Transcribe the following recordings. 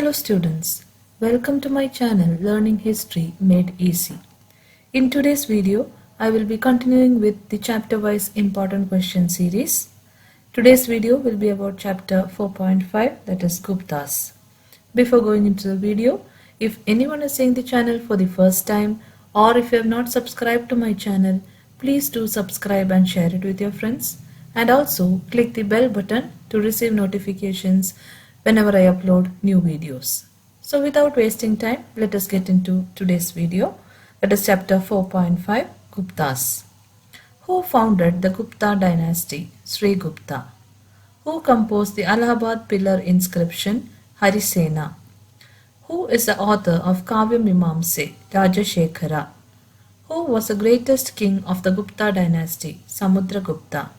Hello students, welcome to my channel Learning History Made Easy. In today's video, I will be continuing with the chapter-wise important question series. Today's video will be about chapter 4.5, that is Guptas. Before going into the video, if anyone is seeing the channel for the first time or if you have not subscribed to my channel, please do subscribe and share it with your friends, and also click the bell button to receive notifications whenever I upload new videos. So without wasting time, let us get into today's video. That is chapter 4.5, Guptas. Who founded the Gupta dynasty? Sri Gupta. Who composed the Allahabad pillar inscription? Harisena. Who is the author of Kavya Mimamse? Rajashekhara. Who was the greatest king of the Gupta dynasty? Samudragupta.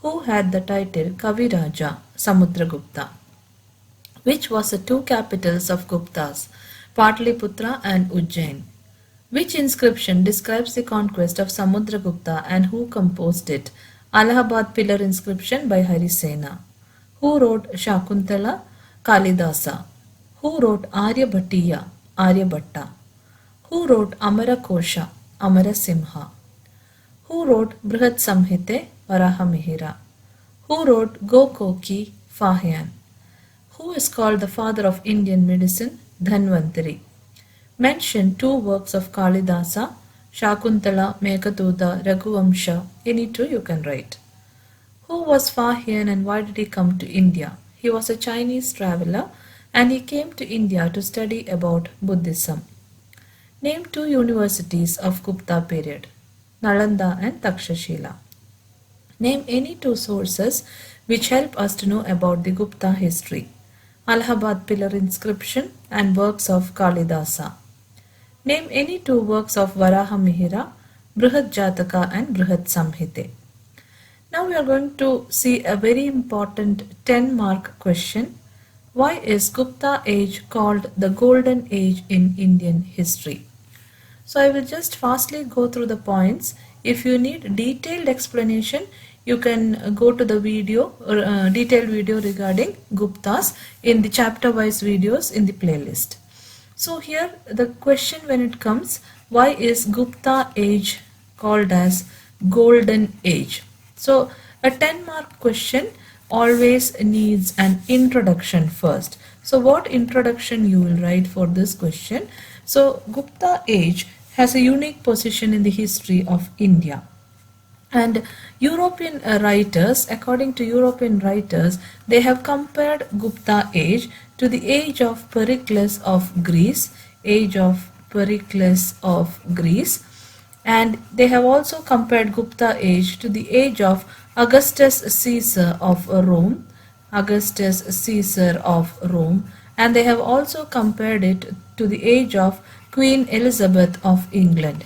Who had the title Kaviraja? Samudragupta. Which was the two capitals of Guptas, Patliputra and Ujjain? Which inscription describes the conquest of Samudragupta and who composed it? Allahabad pillar inscription by Harisena. Who wrote Shakuntala? Kalidasa. Who wrote Aryabhatiya? Aryabhatta. Who wrote Amarakosha? Amarasimha. Who wrote Brihat Samhite? Varahamihira. Who wrote Gokoki? Fahyan. Who is called the father of Indian medicine? Dhanvantari. Mention two works of Kalidasa, Shakuntala, Meghaduta, Raghuvamsha. Any two you can write. Who was Fahyan and why did he come to India? He was a Chinese traveler and he came to India to study about Buddhism. Name two universities of Gupta period, Nalanda and Takshashila. Name any two sources which help us to know about the Gupta history, Allahabad pillar inscription and works of Kalidasa. Name any two works of Varahamihira, Brihat Jataka and Brihat Samhite. Now we are going to see a very important 10-mark question. Why is Gupta age called the golden age in Indian history? So I will just fastly go through the points. If you need detailed explanation, you can go to the video or detailed video regarding Guptas in the chapter wise videos in the playlist. So here the question when it comes, why is Gupta age called as golden age? So a 10-mark question always needs an introduction first. So what introduction you will write for this question? So Gupta age has a unique position in the history of India. And European writers, according to European writers, they have compared Gupta age to the age of Pericles of Greece, and they have also compared Gupta age to the age of Augustus Caesar of Rome, and they have also compared it to the age of Queen Elizabeth of England,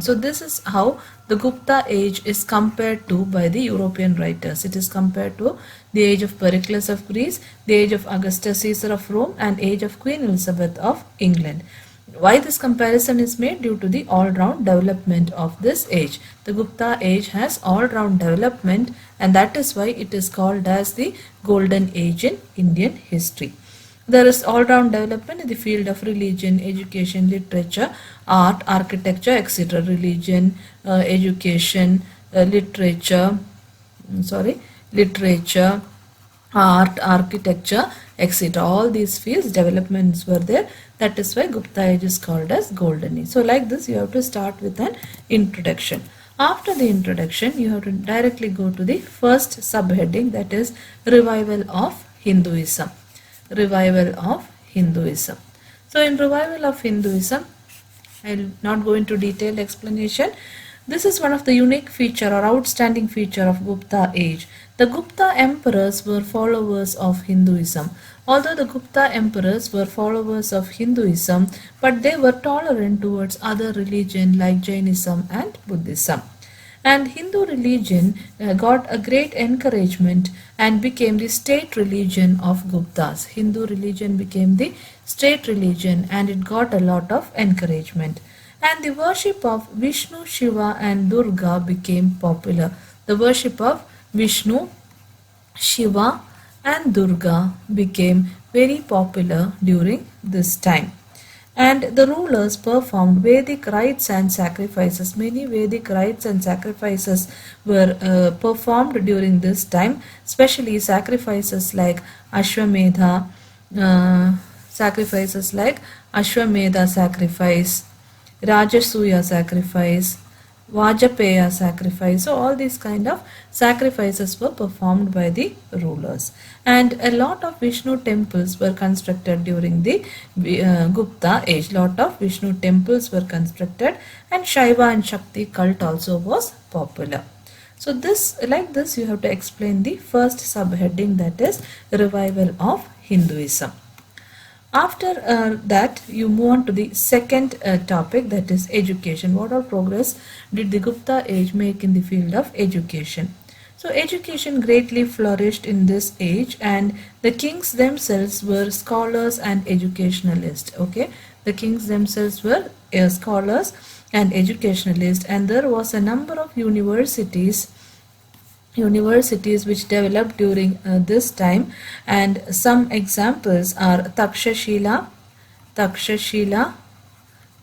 So this is how the Gupta age is compared to by the European writers. It is compared to the age of Pericles of Greece, the age of Augustus Caesar of Rome and age of Queen Elizabeth of England. Why this comparison is made? Due to the all-round development of this age. The Gupta age has all-round development and that is why it is called as the golden age in Indian history. There is all-round development in the field of religion, education, literature, art, architecture, etc. Religion, education, literature, art, architecture, etc. All these fields developments were there. That is why Gupta age is called as golden age. So like this you have to start with an introduction. After the introduction you have to directly go to the first subheading, that is revival of Hinduism. So in revival of Hinduism, I will not go into detailed explanation. This is one of the unique feature or outstanding feature of Gupta age. The Gupta emperors were followers of Hinduism. Although the Gupta emperors were followers of Hinduism, but they were tolerant towards other religion like Jainism and Buddhism. And Hindu religion got a great encouragement and became the state religion of Guptas. Hindu religion became the state religion and it got a lot of encouragement. And the worship of Vishnu, Shiva and Durga became popular. The worship of Vishnu, Shiva and Durga became very popular during this time. And the rulers performed Vedic rites and sacrifices. Many Vedic rites and sacrifices were performed during this time, especially sacrifices like Ashwamedha, uh, sacrifices like Ashwamedha sacrifice, Rajasuya sacrifice, Vajapeya sacrifice. So all these kind of sacrifices were performed by the rulers. And a lot of Vishnu temples were constructed during the Gupta age. Lot of Vishnu temples were constructed, and Shaiva and Shakti cult also was popular. So this, like this, you have to explain the first subheading, that is revival of Hinduism. After that, you move on to the second topic, that is education. What all progress did the Gupta age make in the field of education? So education greatly flourished in this age, and the kings themselves were scholars and educationalists. Okay, the kings themselves were scholars and educationalists, and there was a number of universities which developed during this time, and some examples are Takshashila,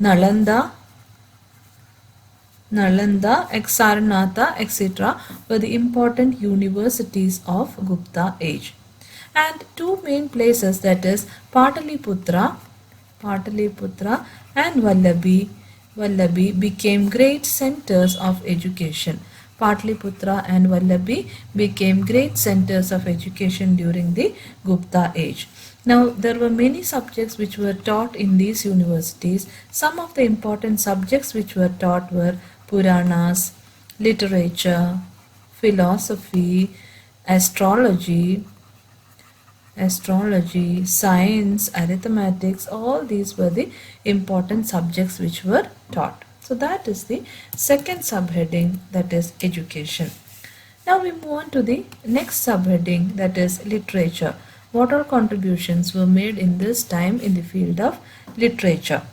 Nalanda, Sarnath, etc. were the important universities of Gupta age. And two main places, that is Pataliputra and Vallabhi became great centers of education. Patliputra and Vallabhi became great centers of education during the Gupta age. Now, there were many subjects which were taught in these universities. Some of the important subjects which were taught were Puranas, literature, philosophy, astrology, science, arithmetics. All these were the important subjects which were taught. So that is the second subheading, that is education. Now we move on to the next subheading, that is literature. What all contributions were made in this time in the field of literature?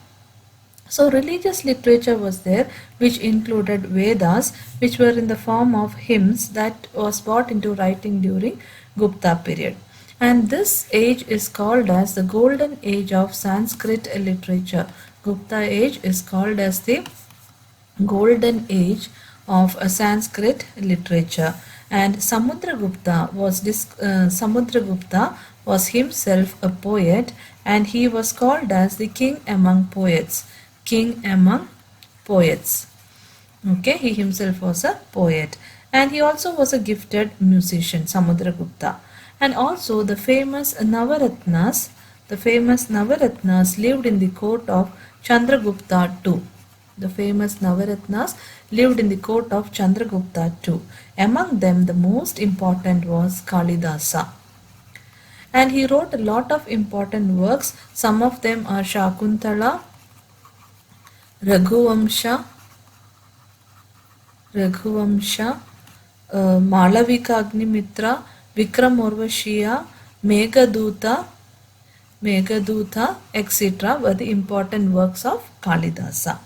So religious literature was there, which included Vedas, which were in the form of hymns that was brought into writing during Gupta period. And this age is called as the golden age of Sanskrit literature. Gupta age is called as the golden age of Sanskrit literature. And Samudragupta was himself a poet, and he was called as the king among poets. Okay, he himself was a poet, and he also was a gifted musician, Samudragupta. And also the famous Navaratnas lived in the court of Chandragupta II. The famous Navaratnas lived in the court of Chandragupta II. Among them, the most important was Kalidasa. And he wrote a lot of important works. Some of them are Shakuntala, Raghuvamsha, Malavika Agnimitra, Vikram Urvashiya, Meghaduta, etc. were the important works of Kalidasa.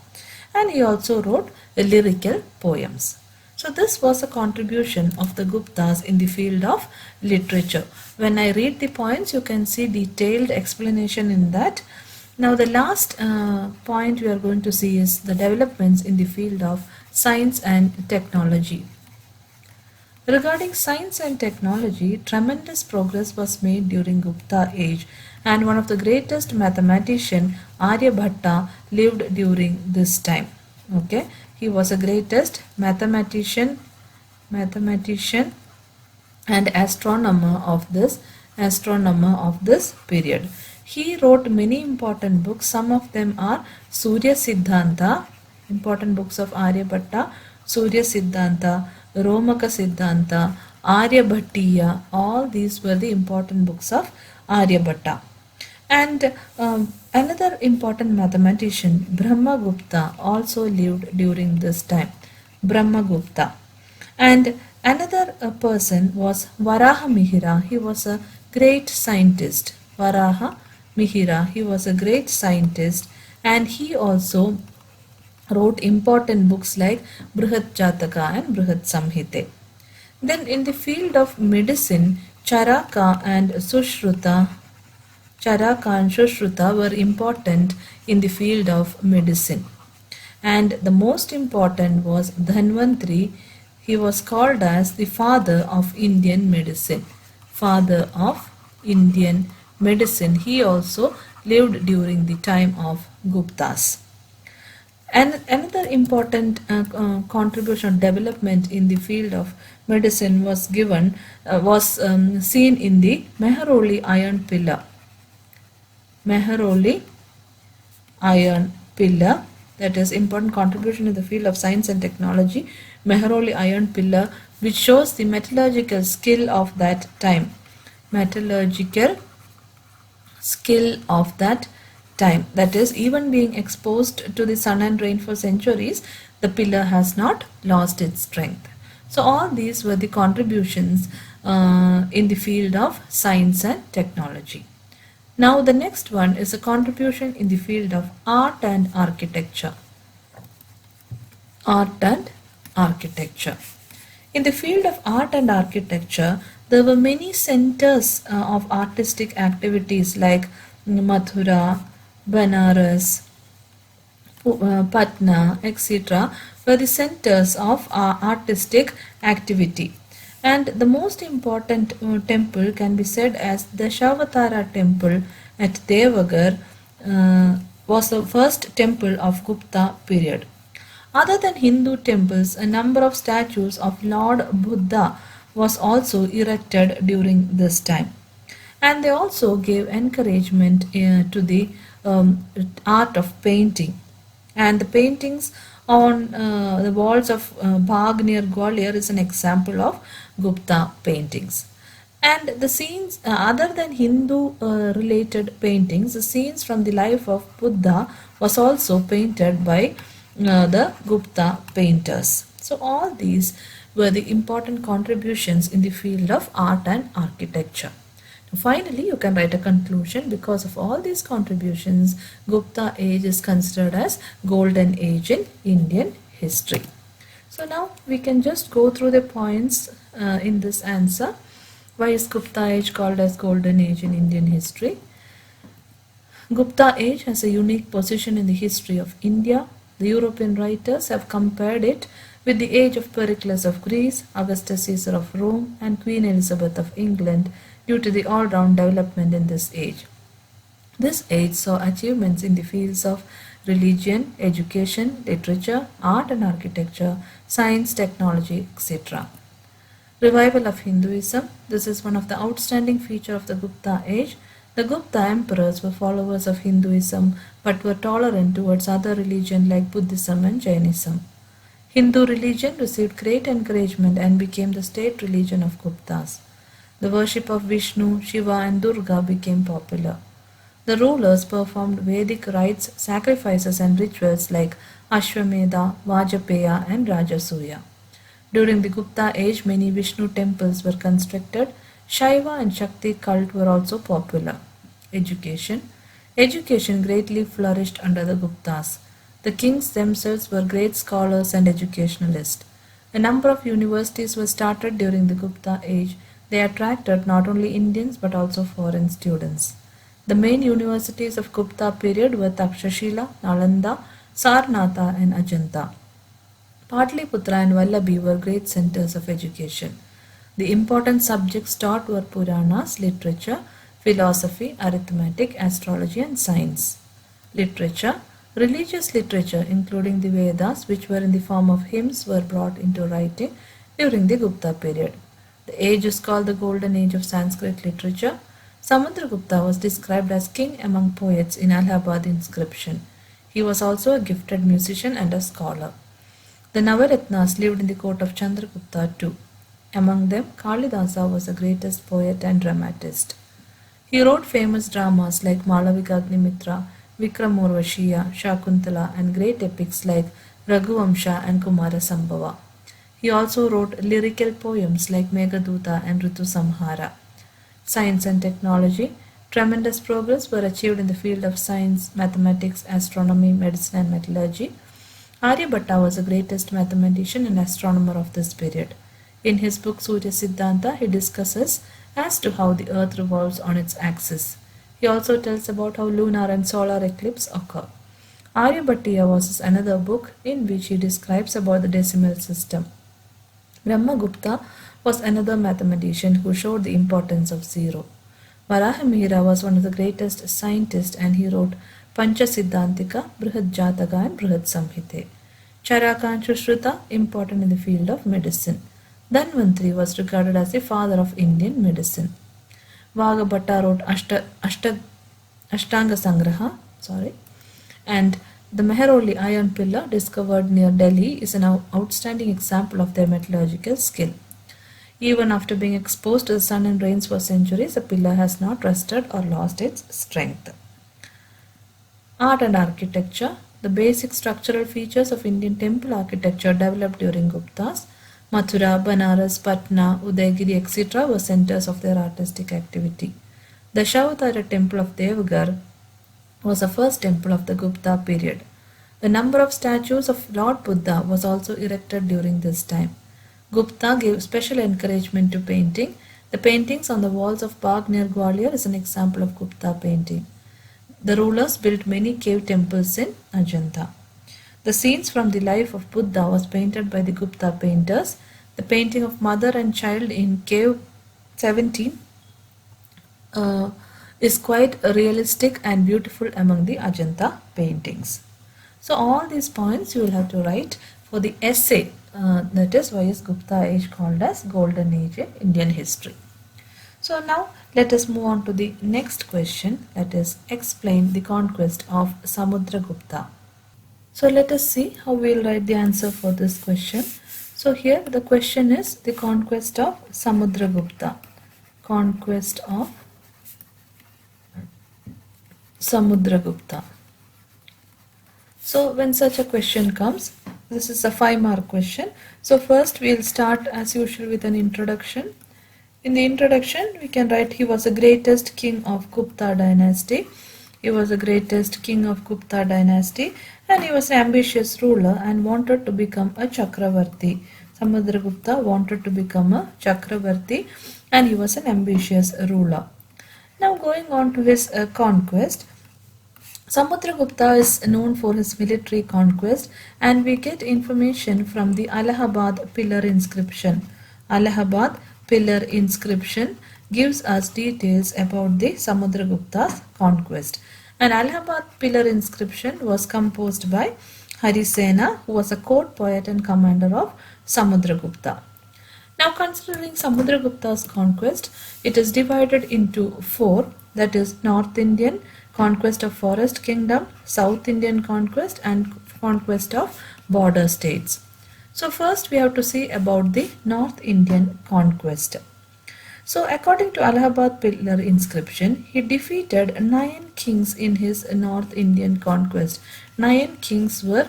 And he also wrote lyrical poems. So this was a contribution of the Guptas in the field of literature. When I read the points, you can see detailed explanation in that. Now the last point we are going to see is the developments in the field of science and technology. Regarding science and technology, tremendous progress was made during Gupta age, and one of the greatest mathematician, Aryabhatta, lived during this time. Okay, he was a greatest mathematician and astronomer of this period. He wrote many important books. Some of them are Surya Siddhanta, important books of Aryabhatta, Surya Siddhanta, Romaka Siddhanta, Aryabhattiya. All these were the important books of Aryabhatta. And another important mathematician, Brahmagupta, also lived during this time. Brahmagupta. And another person was Varaha Mihira. He was a great scientist. Varaha Mihira. He was a great scientist, and he also wrote important books like Brihat Jataka and Brihat Samhite. Then in the field of medicine, Charaka and Sushruta Charaka and Sushruta were important in the field of medicine. And the most important was Dhanvantri. He was called as the father of Indian medicine. Father of Indian medicine. He also lived during the time of Guptas. And another important contribution development in the field of medicine was seen in the Mehroli iron pillar. Mehroli iron pillar, that is important contribution in the field of science and technology. Mehroli iron pillar, which shows the metallurgical skill of that time. Metallurgical skill of that time. That is, even being exposed to the sun and rain for centuries, the pillar has not lost its strength. So all these were the contributions in the field of science and technology. Now the next one is a contribution in the field of art and architecture. Art and architecture. In the field of art and architecture, there were many centers of artistic activities like Mathura, Banaras, Patna, etc. were the centers of artistic activity. And the most important temple can be said as the Dashavatara temple at Devagar was the first temple of Gupta period. Other than Hindu temples, a number of statues of Lord Buddha was also erected during this time. And they also gave encouragement to the art of painting. And the paintings on the walls of Bagh near Gwalior is an example of Gupta paintings. And the scenes, other than Hindu related paintings, the scenes from the life of Buddha was also painted by the Gupta painters. So all these were the important contributions in the field of art and architecture. Finally, you can write a conclusion. Because of all these contributions, Gupta age is considered as golden age in Indian history. So now we can just go through the points in this answer. Why is Gupta age called as golden age in Indian history? Gupta age has a unique position in the history of India. The European writers have compared it with the age of Pericles of Greece, Augustus Caesar of Rome, and Queen Elizabeth of England, due to the all-round development in this age. This age saw achievements in the fields of religion, education, literature, art and architecture, science, technology, etc. Revival of Hinduism. This is one of the outstanding features of the Gupta age. The Gupta emperors were followers of Hinduism but were tolerant towards other religions like Buddhism and Jainism. Hindu religion received great encouragement and became the state religion of Guptas. The worship of Vishnu, Shiva and Durga became popular. The rulers performed Vedic rites, sacrifices and rituals like Ashwamedha, Vajapeya and Rajasuya. During the Gupta age, many Vishnu temples were constructed. Shaiva and Shakti cult were also popular. Education. Education greatly flourished under the Guptas. The kings themselves were great scholars and educationalists. A number of universities were started during the Gupta age. They attracted not only Indians but also foreign students. The main universities of Gupta period were Takshashila, Nalanda, Sarnatha and Ajanta. Patliputra and Vallabhi were great centers of education. The important subjects taught were Puranas, literature, philosophy, arithmetic, astrology and science. Literature. Religious literature including the Vedas, which were in the form of hymns, were brought into writing during the Gupta period. The age is called the golden age of Sanskrit literature. Samudragupta was described as king among poets in Allahabad inscription. He was also a gifted musician and a scholar. The Navaratnas lived in the court of Chandragupta too. Among them, Kalidasa was the greatest poet and dramatist. He wrote famous dramas like Malavika Agnimitra, Vikram Urvashiya, Shakuntala and great epics like Raghuvamsha and Kumara Sambhava. He also wrote lyrical poems like Meghaduta and Ritu Samhara. Science and technology. Tremendous progress were achieved in the field of science, mathematics, astronomy, medicine and metallurgy. Aryabhatta was the greatest mathematician and astronomer of this period. In his book Surya Siddhanta, he discusses as to how the earth revolves on its axis. He also tells about how lunar and solar eclipses occur. Aryabhatiya was another book in which he describes about the decimal system. Brahmagupta was another mathematician who showed the importance of zero. Varahamihira was one of the greatest scientists and he wrote Pancha Siddhantika, Brihad Jataka and Brihad Samhite. Charaka and Shushruta, important in the field of medicine. Dhanvantri was regarded as the father of Indian medicine. Vagabhatta wrote Ashtanga Sangraha, and the Meheroli iron pillar discovered near Delhi is an outstanding example of their metallurgical skill. Even after being exposed to the sun and rains for centuries, the pillar has not rusted or lost its strength. Art and architecture. The basic structural features of Indian temple architecture developed during Guptas. Mathura, Banaras, Patna, Udaygiri, etc. were centers of their artistic activity. The Dashavatara temple of Devagar was the first temple of the Gupta period. The number of statues of Lord Buddha was also erected during this time. Gupta gave special encouragement to painting. The paintings on the walls of Bagh near Gwalior is an example of Gupta painting. The rulers built many cave temples in Ajanta. The scenes from the life of Buddha was painted by the Gupta painters. The painting of mother and child in cave 17 is quite realistic and beautiful among the Ajanta paintings. So all these points you will have to write for the essay, that is why is Gupta age called as golden age in Indian history. So now let us move on to the next question, that is explain the conquest of Samudragupta. So let us see how we will write the answer for this question. So here the question is the conquest of Samudragupta. Conquest of Samudragupta. So when such a question comes, this is a 5-mark question. So first we will start as usual with an introduction. In the introduction we can write he was the greatest king of Gupta dynasty. He was the greatest king of Gupta dynasty and he was an ambitious ruler and wanted to become a Chakravarti. Samudragupta wanted to become a Chakravarti and he was an ambitious ruler. Now going on to his conquest, Samudragupta is known for his military conquest and we get information from the Allahabad pillar inscription. Allahabad pillar inscription gives us details about the Samudragupta's conquest. An Allahabad pillar inscription was composed by Harisena, who was a court poet and commander of Samudragupta. Now considering Samudragupta's conquest, it is divided into 4, that is North Indian, conquest of forest kingdom, South Indian conquest and conquest of border states. So first we have to see about the North Indian conquest. So according to Allahabad pillar inscription, he defeated 9 kings in his North Indian conquest. 9 kings were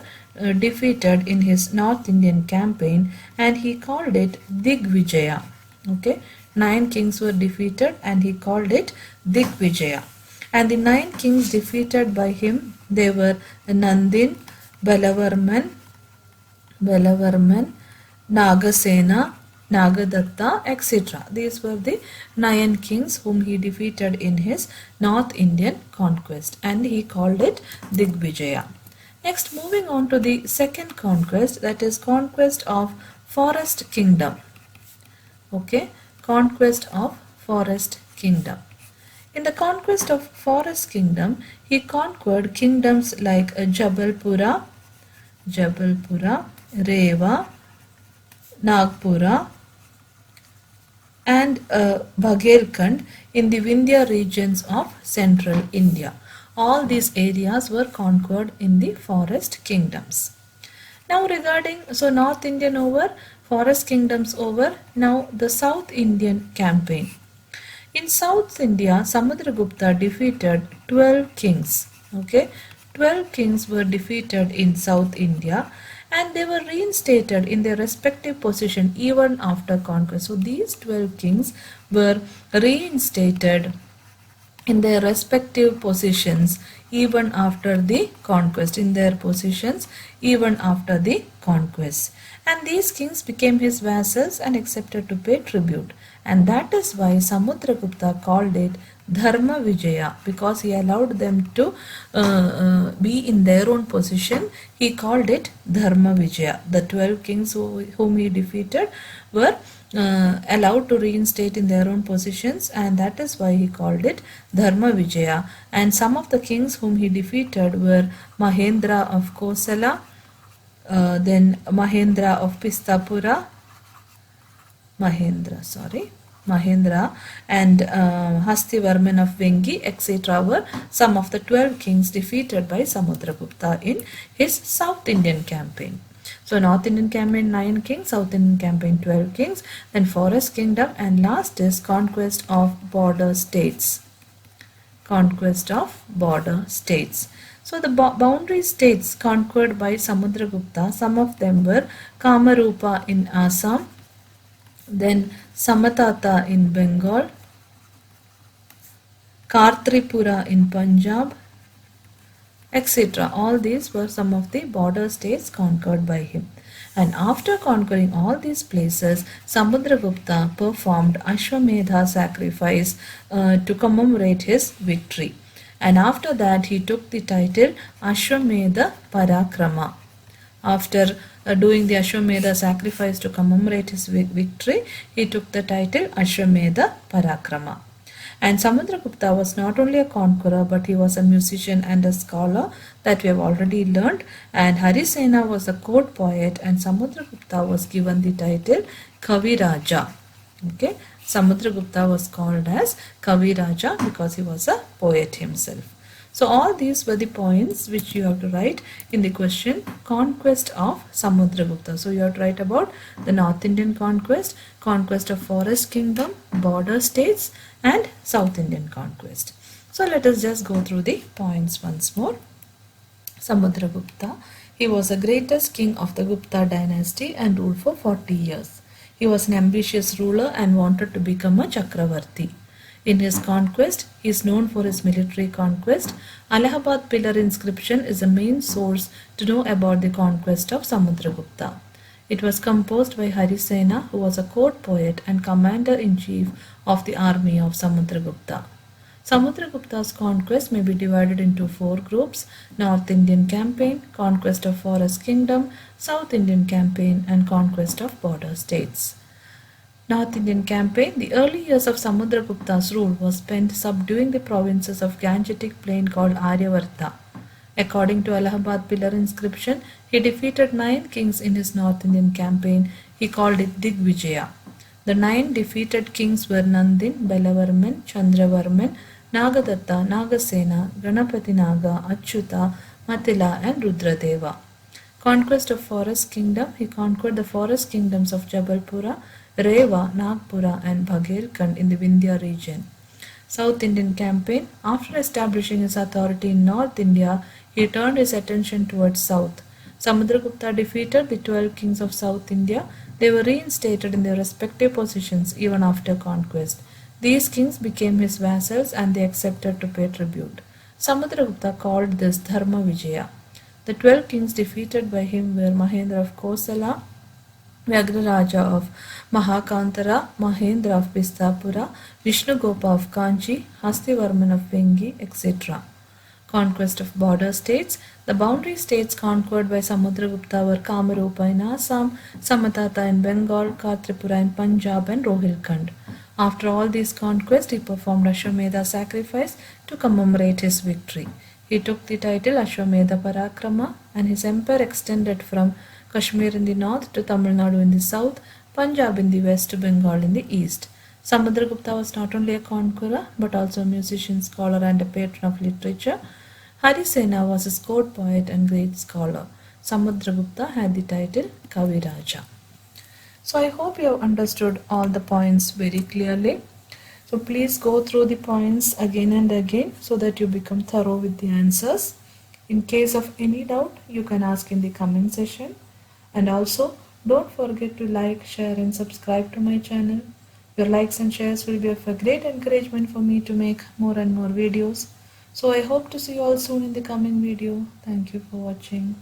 defeated in his North Indian campaign and he called it Digvijaya. Okay, 9 kings were defeated and he called it Digvijaya. And the 9 kings defeated by him, they were Nandin, Balavarman, Nagasena, Nagadatta, etc. These were the 9 kings whom he defeated in his North Indian conquest and he called it Digvijaya. Next, moving on to the second conquest, that is conquest of forest kingdom. Okay, conquest of forest kingdom. In the conquest of forest kingdom, he conquered kingdoms like Jabalpura, Rewa, Nagpura and Baghelkhand in the Vindhya regions of central India. All these areas were conquered in the forest kingdoms. Now regarding, so North Indian over, forest kingdoms over, now the South Indian campaign. In South India, Samudragupta defeated 12 kings. Okay, 12 kings were defeated in South India and they were reinstated in their respective position even after conquest. So these 12 kings were reinstated in their respective positions even after the conquest, and these kings became his vassals and accepted to pay tribute, and that is why Samudragupta called it Dharma Vijaya, because he allowed them to be in their own position. He called it Dharma Vijaya. The 12 kings whom he defeated were allowed to reinstate in their own positions, and that is why he called it Dharma Vijaya. And some of the kings whom he defeated were Mahendra of Kosala, then Mahendra of Pistapura, Mahendra and Hastivarman of Vengi, etc. were some of the 12 kings defeated by Samudragupta in his South Indian campaign. So North Indian campaign 9 kings, South Indian campaign 12 kings, then Forest Kingdom, and last is conquest of border states. So the boundary states conquered by Samudragupta, some of them were Kamarupa in Assam, then Samatata in Bengal, Kartripura in Punjab, etc. All these were some of the border states conquered by him. And after conquering all these places, Samudragupta performed Ashwamedha sacrifice to commemorate his victory. And after that, he took the title Ashwamedha Parakrama. After doing the Ashwamedha sacrifice to commemorate his victory, he took the title Ashwamedha Parakrama. And Samudragupta was not only a conqueror, but he was a musician and a scholar, that we have already learned. And Harisena was a court poet, and Samudragupta was given the title Kaviraja. Okay, Samudragupta was called as Kaviraja because he was a poet himself. So all these were the points which you have to write in the question conquest of Samudragupta. So you have to write about the North Indian conquest, conquest of Forest Kingdom, border states, and South Indian conquest. So let us just go through the points once more. Samudragupta, he was the greatest king of the Gupta dynasty and ruled for 40 years. He was an ambitious ruler and wanted to become a Chakravarti. In his conquest, he is known for his military conquest. Allahabad pillar inscription is the main source to know about the conquest of Samudragupta. It was composed by Harisena, who was a court poet and commander-in-chief of the army of Samudragupta. Samudragupta's conquest may be divided into 4 groups: North Indian campaign, conquest of Forest Kingdom, South Indian campaign, and conquest of border states. North Indian campaign. The early years of Samudragupta's rule was spent subduing the provinces of Gangetic plain called Aryavarta. According to Allahabad pillar inscription, he defeated 9 kings in his North Indian campaign. He called it Digvijaya. The 9 defeated kings were Nandin, Belavarman, Chandravarman, Nagadatta, Nagasena, Ganapati Naga, Achyuta, Matila, and Rudradeva. Conquest of Forest Kingdom. He conquered the forest kingdoms of Jabalpura, Rewa, Nagpura, and Baghelkhand in the Vindhya region. South Indian campaign. After establishing his authority in North India, he turned his attention towards South. Samudragupta defeated the 12 kings of South India. They were reinstated in their respective positions even after conquest. These kings became his vassals and they accepted to pay tribute. Samudragupta called this Dharma Vijaya. The 12 kings defeated by him were Mahendra of Kosala, Vyagraraja of Mahakantara, Mahendra of Pistapura, Vishnugopa of Kanchi, Hastivarman of Vengi, etc. Conquest of border states. The boundary states conquered by Samudragupta were Kamarupa in Assam, Samatata in Bengal, Kartripura in Punjab, and Rohilkhand. After all these conquests, he performed Ashwamedha sacrifice to commemorate his victory. He took the title Ashwamedha Parakrama, and his empire extended from Kashmir in the north to Tamil Nadu in the south, Punjab in the west to Bengal in the east. Samudragupta was not only a conqueror but also a musician, scholar, and a patron of literature. Harisena was his court poet and great scholar. Samudragupta had the title Kaviraja. So I hope you have understood all the points very clearly. So please go through the points again and again so that you become thorough with the answers. In case of any doubt, you can ask in the comment section. And also, don't forget to like, share, and subscribe to my channel. Your likes and shares will be of a great encouragement for me to make more and more videos. So I hope to see you all soon in the coming video. Thank you for watching.